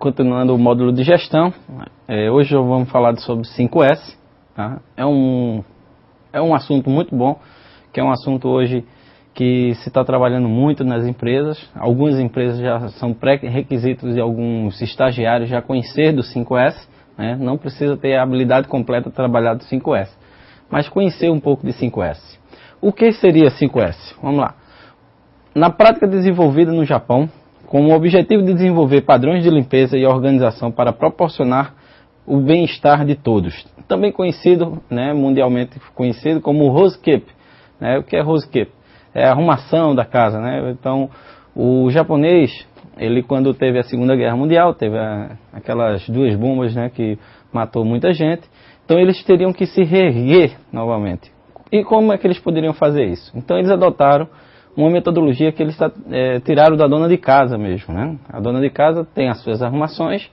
Continuando o módulo de gestão, hoje vamos falar sobre 5S. Tá? É um assunto muito bom, que é um assunto hoje que se está trabalhando muito nas empresas. Algumas empresas já são pré-requisitos de alguns estagiários já conhecer do 5S. Né? Não precisa ter a habilidade completa de trabalhar do 5S, mas conhecer um pouco de 5S. O que seria 5S? Vamos lá. Na prática desenvolvida no Japão, com o objetivo de desenvolver padrões de limpeza e organização para proporcionar o bem-estar de todos. Também conhecido, né, mundialmente conhecido como housekeeping. Né? O que é housekeeping? É a arrumação da casa. Né? Então, o japonês, ele quando teve a Segunda Guerra Mundial, teve aquelas duas bombas, né, que matou muita gente. Então, eles teriam que se reerguer novamente. E como é que eles poderiam fazer isso? Então, eles adotaram uma metodologia que eles tiraram da dona de casa mesmo, né? A dona de casa tem as suas arrumações,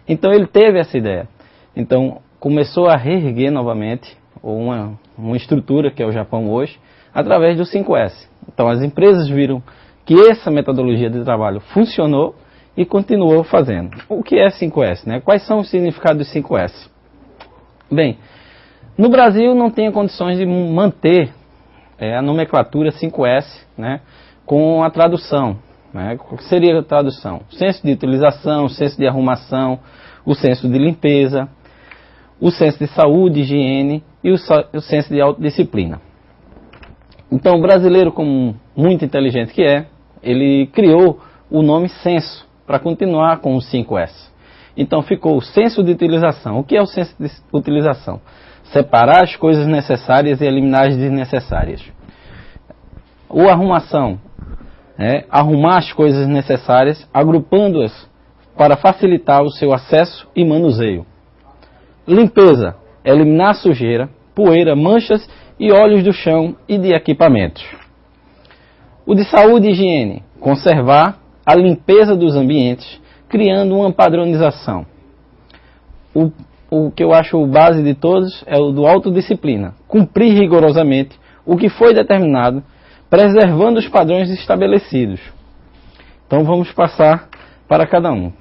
então ele teve essa ideia. Então começou a reerguer novamente uma estrutura que é o Japão hoje, através do 5S. Então as empresas viram que essa metodologia de trabalho funcionou e continuou fazendo. O que é 5S, né? Quais são os significados do 5S? Bem, no Brasil não tem condições de manter a nomenclatura 5S, né, com a tradução. Né? O que seria a tradução? O senso de utilização, o senso de arrumação, o senso de limpeza, o senso de saúde, higiene e o senso de autodisciplina. Então o brasileiro, como muito inteligente que é, ele criou o nome senso para continuar com o 5S. Então ficou o senso de utilização. O que é o senso de utilização? Separar as coisas necessárias e eliminar as desnecessárias. Ou arrumação, arrumar as coisas necessárias, agrupando-as para facilitar o seu acesso e manuseio. Limpeza, eliminar sujeira, poeira, manchas e óleos do chão e de equipamentos. O de saúde e higiene, conservar a limpeza dos ambientes, criando uma padronização. O que eu acho o base de todos é o do autodisciplina. Cumprir rigorosamente o que foi determinado, preservando os padrões estabelecidos. Então vamos passar para cada um.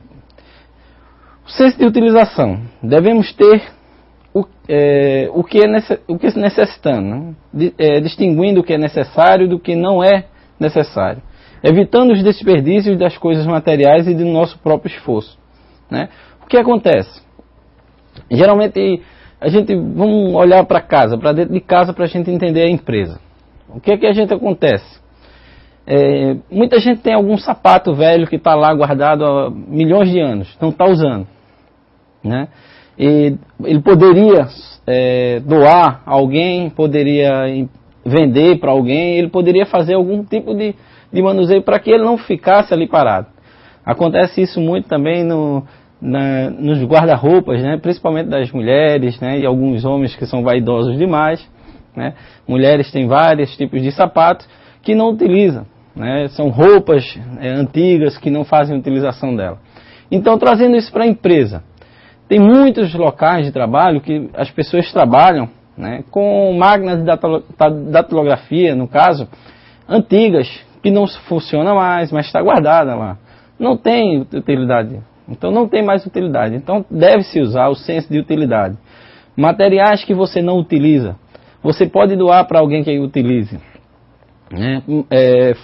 O senso de utilização. Devemos ter o que necessitamos, né? Distinguindo o que é necessário do que não é necessário. Evitando os desperdícios das coisas materiais e do nosso próprio esforço. Né? O que acontece? Geralmente, vamos olhar para casa, para dentro de casa, para a gente entender a empresa. O que é que a gente acontece? Muita gente tem algum sapato velho que está lá guardado há milhões de anos, não está usando. Né? E ele poderia doar a alguém, poderia vender para alguém, ele poderia fazer algum tipo de manuseio para que ele não ficasse ali parado. Acontece isso muito também nos guarda-roupas, né? Principalmente das mulheres, né? E alguns homens que são vaidosos demais. Né? Mulheres têm vários tipos de sapatos que não utilizam. Né? São roupas antigas que não fazem utilização dela. Então, trazendo isso para a empresa. Tem muitos locais de trabalho que as pessoas trabalham, né, com máquinas de datilografia, no caso, antigas, que não funciona mais, mas está guardada lá. Não tem utilidade. Então não tem mais utilidade. Então deve-se usar o senso de utilidade. Materiais que você não utiliza, você pode doar para alguém que utilize. Né?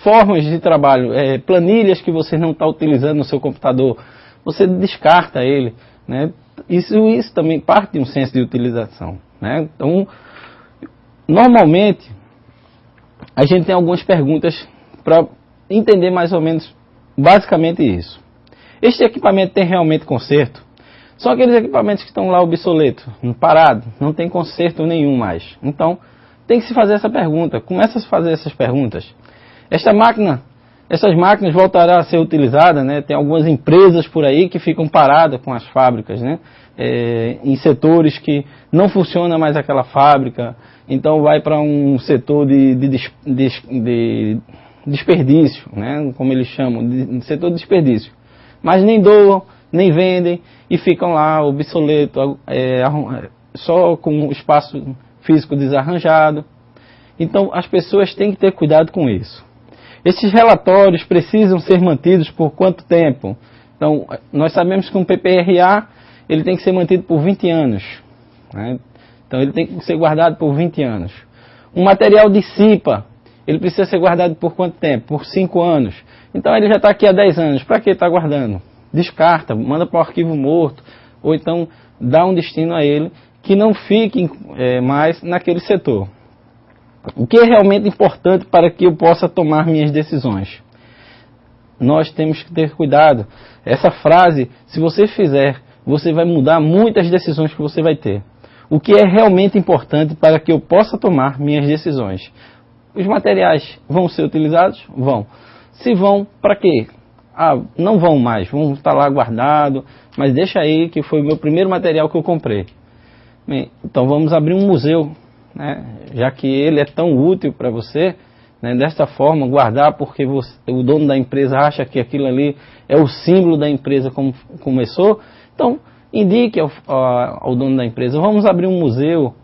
Formas de trabalho, planilhas que você não está utilizando no seu computador, você descarta ele. Né? Isso também parte de um senso de utilização. Né? Então, normalmente, a gente tem algumas perguntas para entender mais ou menos, basicamente isso. Este equipamento tem realmente conserto? São aqueles equipamentos que estão lá obsoletos, parados, não tem conserto nenhum mais. Então, tem que se fazer essa pergunta. Começa a se fazer essas perguntas. Essas máquinas voltarão a ser utilizadas, né? Tem algumas empresas por aí que ficam paradas com as fábricas, né? Em setores que não funciona mais aquela fábrica, então vai para um setor de desperdício, né? Como eles chamam, de setor de desperdício. Mas nem doam, nem vendem e ficam lá obsoletos, só com o espaço físico desarranjado. Então as pessoas têm que ter cuidado com isso. Esses relatórios precisam ser mantidos por quanto tempo? Então, nós sabemos que um PPRA ele tem que ser mantido por 20 anos. Né? Então, ele tem que ser guardado por 20 anos. Um material de CIPA, ele precisa ser guardado por quanto tempo? Por 5 anos. Então, ele já está aqui há 10 anos. Para que está guardando? Descarta, manda para o arquivo morto, ou então dá um destino a ele que não fique mais naquele setor. O que é realmente importante para que eu possa tomar minhas decisões? Nós temos que ter cuidado. Essa frase, se você fizer, você vai mudar muitas decisões que você vai ter. O que é realmente importante para que eu possa tomar minhas decisões? Os materiais vão ser utilizados? Vão. Se vão, para quê? Não vão mais, vão estar lá guardado, mas deixa aí que foi o meu primeiro material que eu comprei. Bem, então vamos abrir um museu, né? Já que ele é tão útil para você, né? Desta forma, guardar porque o dono da empresa acha que aquilo ali é o símbolo da empresa como começou. Então, indique ao dono da empresa, vamos abrir um museu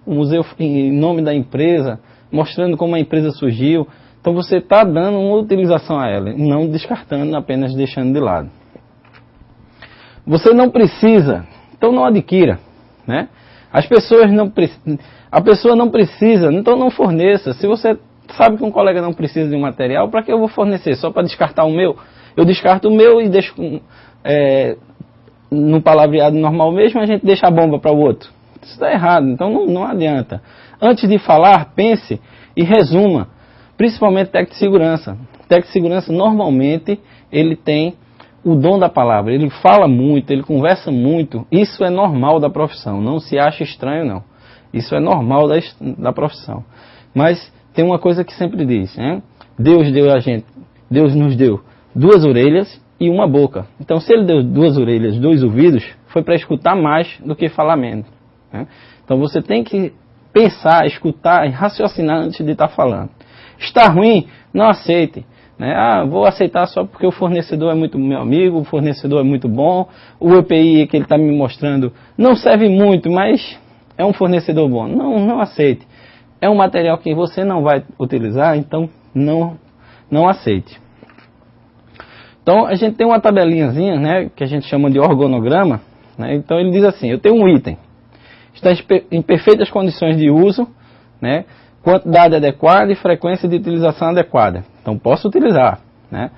em nome da empresa, mostrando como a empresa surgiu. Então você está dando uma utilização a ela, não descartando, apenas deixando de lado. Você não precisa, então não adquira, né? A pessoa não precisa, então não forneça. Se você sabe que um colega não precisa de um material, para que eu vou fornecer? Só para descartar o meu? Eu descarto o meu e deixo no palavreado normal mesmo, a gente deixa a bomba para o outro. Isso está errado, então não adianta. Antes de falar, pense e resuma. Principalmente técnico de segurança. Técnico de segurança, normalmente, ele tem o dom da palavra. Ele fala muito, ele conversa muito. Isso é normal da profissão. Não se acha estranho, não. Isso é normal da profissão. Mas tem uma coisa que sempre diz, né? Deus nos deu 2 orelhas e uma boca. Então, se ele deu 2 orelhas, 2 ouvidos, foi para escutar mais do que falar menos. Né? Então, você tem que pensar, escutar e raciocinar antes de estar falando. Está ruim? Não aceite. Né? Vou aceitar só porque o fornecedor é muito meu amigo, o fornecedor é muito bom, o EPI que ele está me mostrando não serve muito, mas é um fornecedor bom. Não aceite. É um material que você não vai utilizar, então não aceite. Então a gente tem uma tabelinhazinha, né, que a gente chama de organograma. Né? Então ele diz assim, eu tenho um item, está em perfeitas condições de uso, né? Quantidade adequada e frequência de utilização adequada. Então, posso utilizar. Né?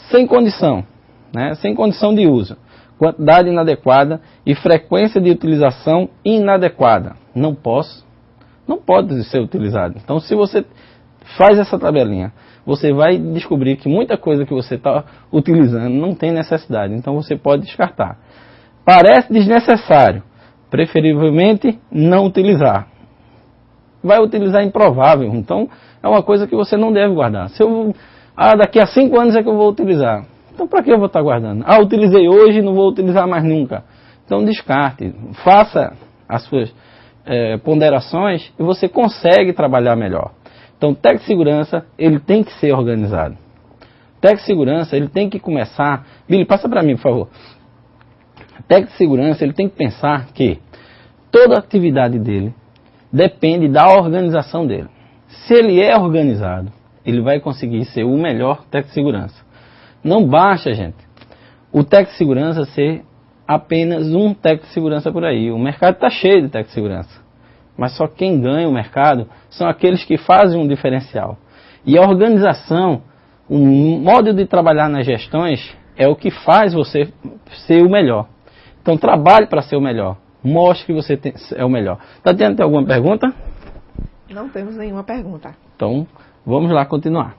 Sem condição. Né? Sem condição de uso. Quantidade inadequada e frequência de utilização inadequada. Não pode ser utilizado. Então, se você faz essa tabelinha, você vai descobrir que muita coisa que você está utilizando não tem necessidade. Então, você pode descartar. Parece desnecessário. Preferivelmente, não utilizar. Vai utilizar improvável, então é uma coisa que você não deve guardar. Se daqui a 5 anos é que eu vou utilizar, então para que eu vou estar guardando? Utilizei hoje e não vou utilizar mais nunca. Então descarte, faça as suas ponderações e você consegue trabalhar melhor. Então técnico de segurança, ele tem que ser organizado. Técnico de segurança, ele tem que começar... Billy, passa para mim, por favor. Técnico de segurança, ele tem que pensar que toda a atividade dele depende da organização dele. Se ele é organizado, ele vai conseguir ser o melhor técnico de segurança. Não basta, gente, o técnico de segurança ser apenas um técnico de segurança por aí. O mercado está cheio de técnico de segurança. Mas só quem ganha o mercado são aqueles que fazem um diferencial. E a organização, o modo de trabalhar nas gestões, é o que faz você ser o melhor. Então trabalhe para ser o melhor. Mostre que você é o melhor. Tatiana, tem alguma pergunta? Não temos nenhuma pergunta. Então, vamos lá continuar.